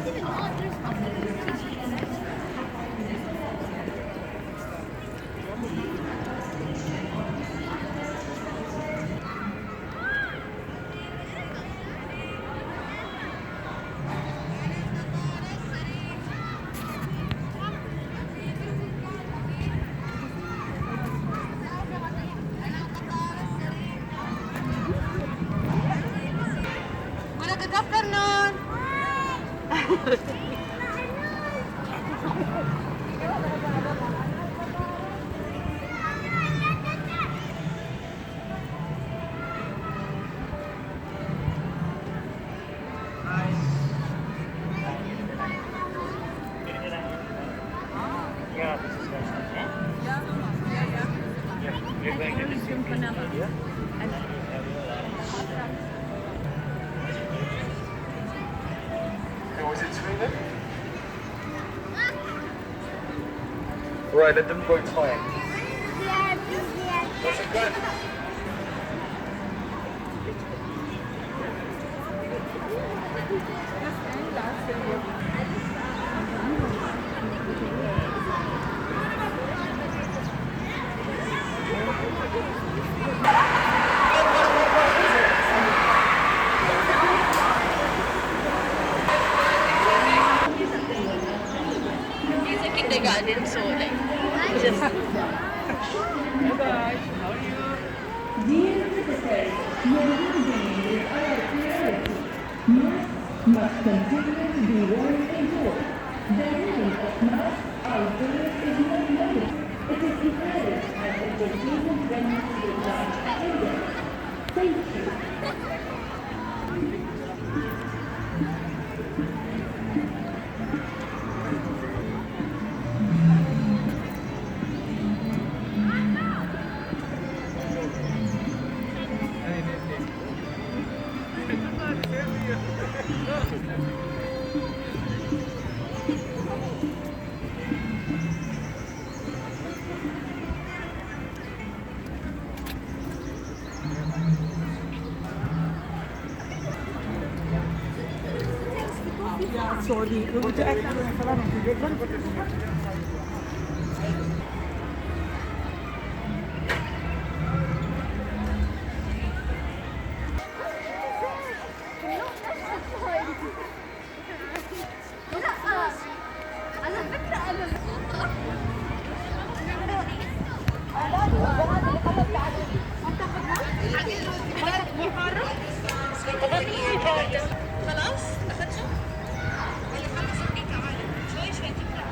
Good afternoon. Yeah, this is restaurant, yeah? Yeah, you're going to the same place area. And then you have your Hey, was it Sweden? Right, let them go time. Was it good? He's a kindergarten, so like, just. Dear visitors, your well-being is our priority. Masks must continue to be worn indoors. The wearing of masks outdoors is not mandatory. It is encouraged as it will prevent with large attendance. Thank you. Sorry, we moeten echt naar de verandering. خلاص أخذته؟ ولا خلص تعالى شوي شوي تبدأ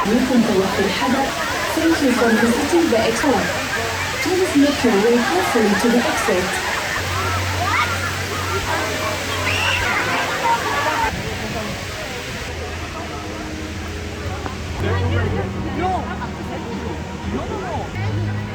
يمكن توقف الحدث. Thank you for visiting the airport. Please make your way carefully to the exit. No, no, no, no.